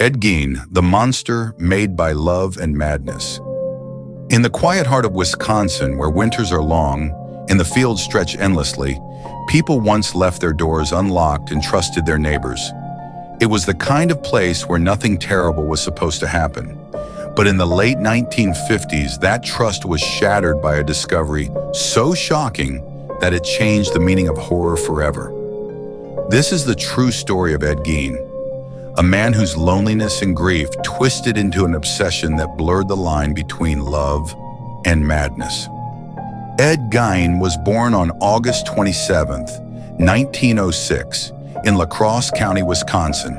Ed Gein, the monster made by love and madness. In the quiet heart of Wisconsin, where winters are long and the fields stretch endlessly, people once left their doors unlocked and trusted their neighbors. It was the kind of place where nothing terrible was supposed to happen. But in the late 1950s, that trust was shattered by a discovery so shocking that it changed the meaning of horror forever. This is the true story of Ed Gein, a man whose loneliness and grief twisted into an obsession that blurred the line between love and madness. Ed Gein was born on August 27, 1906, in La Crosse County, Wisconsin.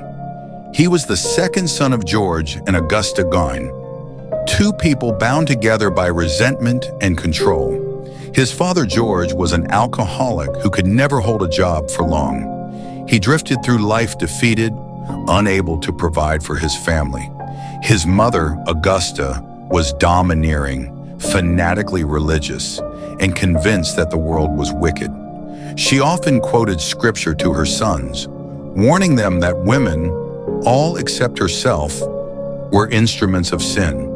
He was the second son of George and Augusta Gein, two people bound together by resentment and control. His father, George, was an alcoholic who could never hold a job for long. He drifted through life defeated, unable to provide for his family. His mother, Augusta, was domineering, fanatically religious, and convinced that the world was wicked. She often quoted scripture to her sons, warning them that women, all except herself, were instruments of sin.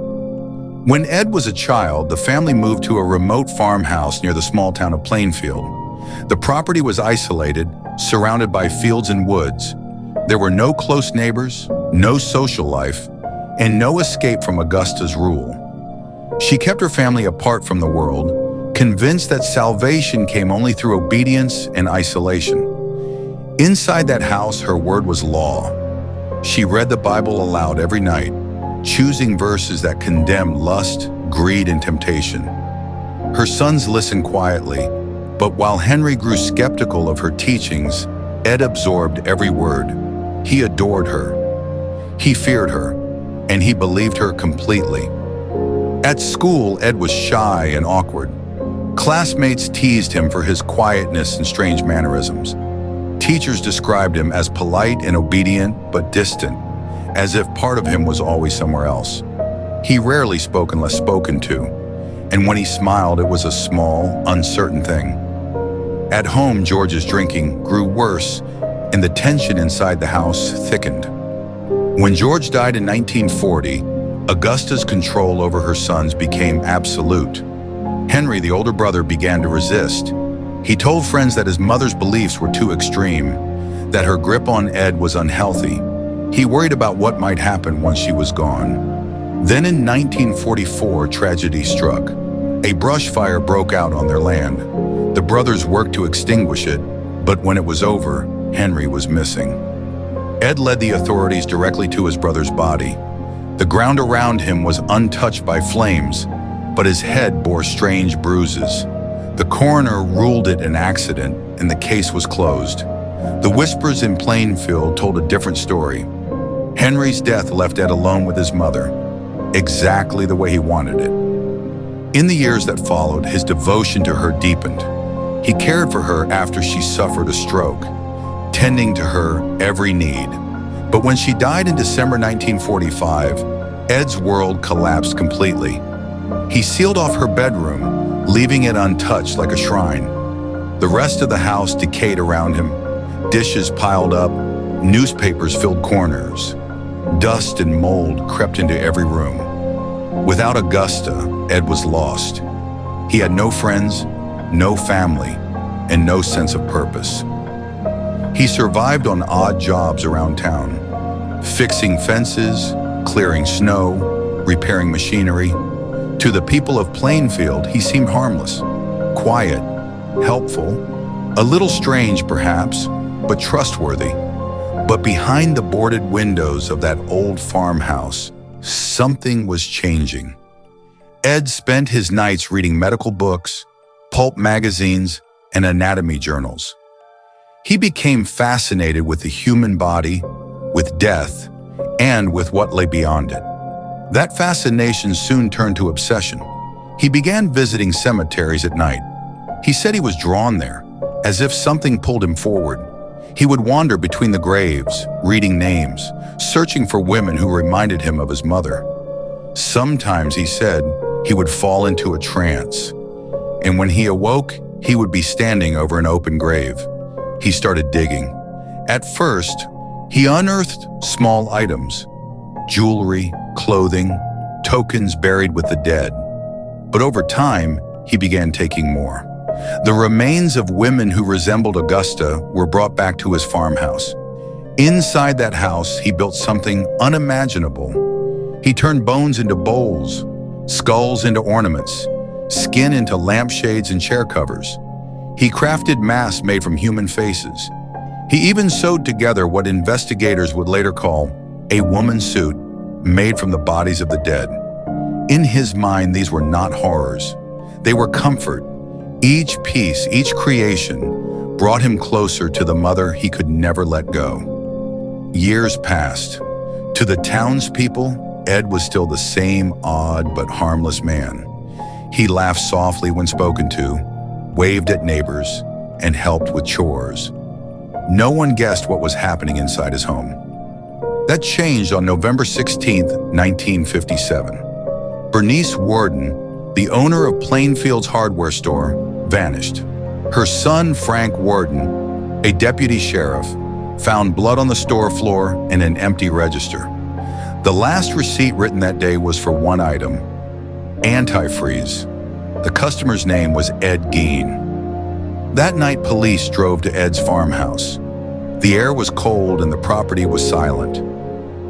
When Ed was a child, the family moved to a remote farmhouse near the small town of Plainfield. The property was isolated, surrounded by fields and woods. There were no close neighbors, no social life, and no escape from Augusta's rule. She kept her family apart from the world, convinced that salvation came only through obedience and isolation. Inside that house, her word was law. She read the Bible aloud every night, choosing verses that condemned lust, greed, and temptation. Her sons listened quietly, but while Henry grew skeptical of her teachings, Ed absorbed every word. He adored her, he feared her, and he believed her completely. At school, Ed was shy and awkward. Classmates teased him for his quietness and strange mannerisms. Teachers described him as polite and obedient, but distant, as if part of him was always somewhere else. He rarely spoke unless spoken to, and when he smiled, it was a small, uncertain thing. At home, George's drinking grew worse, and the tension inside the house thickened. When George died in 1940, Augusta's control over her sons became absolute. Henry, the older brother, began to resist. He told friends that his mother's beliefs were too extreme, that her grip on Ed was unhealthy. He worried about what might happen once she was gone. Then in 1944, tragedy struck. A brush fire broke out on their land. The brothers worked to extinguish it, but when it was over, Henry was missing. Ed led the authorities directly to his brother's body. The ground around him was untouched by flames, but his head bore strange bruises. The coroner ruled it an accident, and the case was closed. The whispers in Plainfield told a different story. Henry's death left Ed alone with his mother, exactly the way he wanted it. In the years that followed, his devotion to her deepened. He cared for her after she suffered a stroke, tending to her every need. But when she died in December 1945, Ed's world collapsed completely. He sealed off her bedroom, leaving it untouched like a shrine. The rest of the house decayed around him. Dishes piled up, newspapers filled corners. Dust and mold crept into every room. Without Augusta, Ed was lost. He had no friends, no family, and no sense of purpose. He survived on odd jobs around town, fixing fences, clearing snow, repairing machinery. To the people of Plainfield, he seemed harmless, quiet, helpful, a little strange perhaps, but trustworthy. But behind the boarded windows of that old farmhouse, something was changing. Ed spent his nights reading medical books, pulp magazines, and anatomy journals. He became fascinated with the human body, with death, and with what lay beyond it. That fascination soon turned to obsession. He began visiting cemeteries at night. He said he was drawn there, as if something pulled him forward. He would wander between the graves, reading names, searching for women who reminded him of his mother. Sometimes, he said, he would fall into a trance, and when he awoke, he would be standing over an open grave. He started digging. At first, he unearthed small items, jewelry, clothing, tokens buried with the dead. But over time, he began taking more. The remains of women who resembled Augusta were brought back to his farmhouse. Inside that house, he built something unimaginable. He turned bones into bowls, skulls into ornaments, skin into lampshades and chair covers. He crafted masks made from human faces. He even sewed together what investigators would later call a woman's suit made from the bodies of the dead. In his mind, these were not horrors. They were comfort. Each piece, each creation, brought him closer to the mother he could never let go. Years passed. To the townspeople, Ed was still the same odd but harmless man. He laughed softly when spoken to, waved at neighbors, and helped with chores. No one guessed what was happening inside his home. That changed on November 16, 1957. Bernice Worden, the owner of Plainfield's hardware store, vanished. Her son, Frank Worden, a deputy sheriff, found blood on the store floor and an empty register. The last receipt written that day was for one item, antifreeze. The customer's name was Ed Gein. That night, police drove to Ed's farmhouse. The air was cold and the property was silent.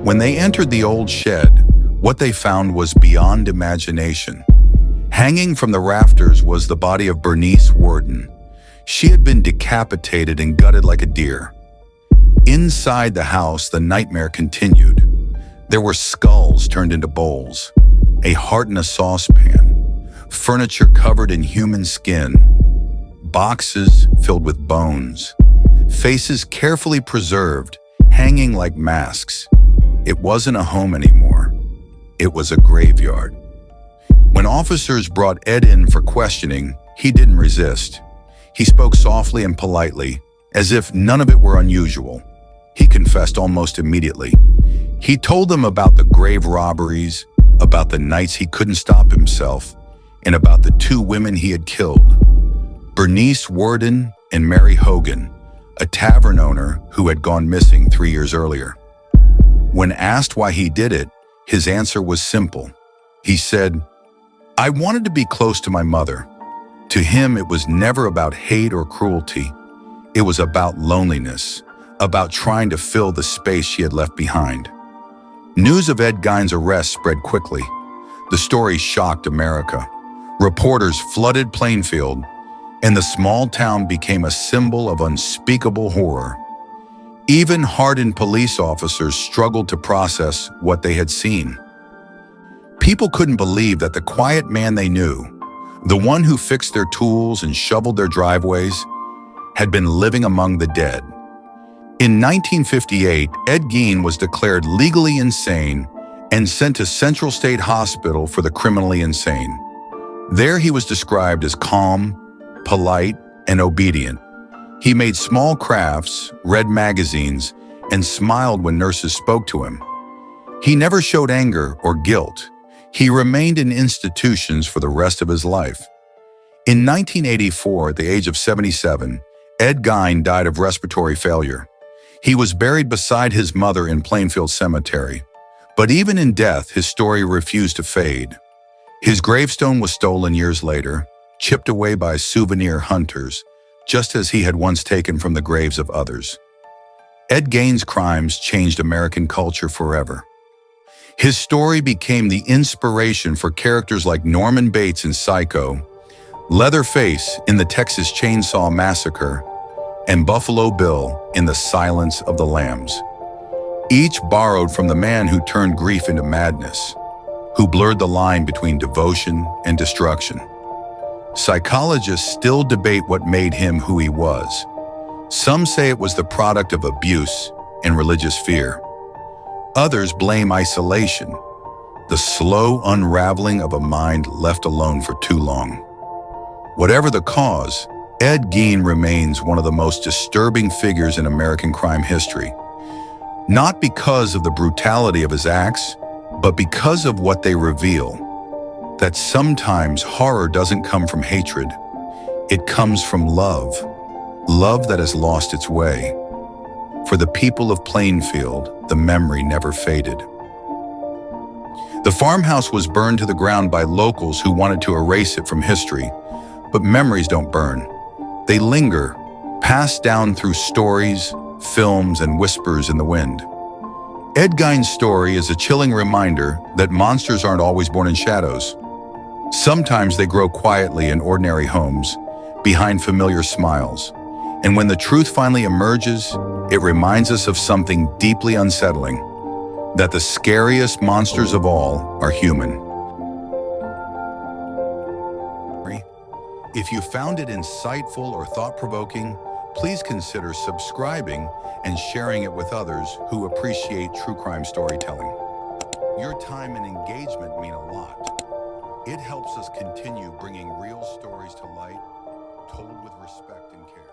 When they entered the old shed, what they found was beyond imagination. Hanging from the rafters was the body of Bernice Worden. She had been decapitated and gutted like a deer. Inside the house, the nightmare continued. There were skulls turned into bowls, a heart in a saucepan, furniture covered in human skin, boxes filled with bones, faces carefully preserved, hanging like masks. It wasn't a home anymore. It was a graveyard. When officers brought Ed in for questioning, he didn't resist. He spoke softly and politely, as if none of it were unusual. He confessed almost immediately. He told them about the grave robberies, about the nights he couldn't stop himself, and about the two women he had killed, Bernice Worden and Mary Hogan, a tavern owner who had gone missing 3 years earlier. When asked why he did it, his answer was simple. He said, "I wanted to be close to my mother." To him, it was never about hate or cruelty. It was about loneliness, about trying to fill the space she had left behind. News of Ed Gein's arrest spread quickly. The story shocked America. Reporters flooded Plainfield, and the small town became a symbol of unspeakable horror. Even hardened police officers struggled to process what they had seen. People couldn't believe that the quiet man they knew, the one who fixed their tools and shoveled their driveways, had been living among the dead. In 1958, Ed Gein was declared legally insane and sent to Central State Hospital for the criminally insane. There he was described as calm, polite, and obedient. He made small crafts, read magazines, and smiled when nurses spoke to him. He never showed anger or guilt. He remained in institutions for the rest of his life. In 1984, at the age of 77, Ed Gein died of respiratory failure. He was buried beside his mother in Plainfield Cemetery. But even in death, his story refused to fade. His gravestone was stolen years later, chipped away by souvenir hunters, just as he had once taken from the graves of others. Ed Gein's crimes changed American culture forever. His story became the inspiration for characters like Norman Bates in Psycho, Leatherface in the Texas Chainsaw Massacre, and Buffalo Bill in The Silence of the Lambs. Each borrowed from the man who turned grief into madness, who blurred the line between devotion and destruction. Psychologists still debate what made him who he was. Some say it was the product of abuse and religious fear. Others blame isolation, the slow unraveling of a mind left alone for too long. Whatever the cause, Ed Gein remains one of the most disturbing figures in American crime history. Not because of the brutality of his acts, but because of what they reveal. That sometimes horror doesn't come from hatred. It comes from love. Love that has lost its way. For the people of Plainfield, the memory never faded. The farmhouse was burned to the ground by locals who wanted to erase it from history. But memories don't burn. They linger, passed down through stories, films, and whispers in the wind. Ed Gein's story is a chilling reminder that monsters aren't always born in shadows. Sometimes they grow quietly in ordinary homes, behind familiar smiles. And when the truth finally emerges, it reminds us of something deeply unsettling, that the scariest monsters of all are human. If you found it insightful or thought-provoking, please consider subscribing and sharing it with others who appreciate true crime storytelling. Your time and engagement mean a lot. It helps us continue bringing real stories to light, told with respect and care.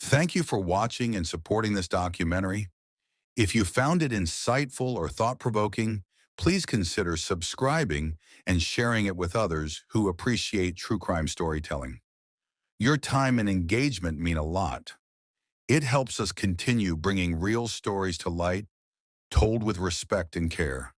Thank you for watching and supporting this documentary. If you found it insightful or thought-provoking, please consider subscribing and sharing it with others who appreciate true crime storytelling. Your time and engagement mean a lot. It helps us continue bringing real stories to light, told with respect and care.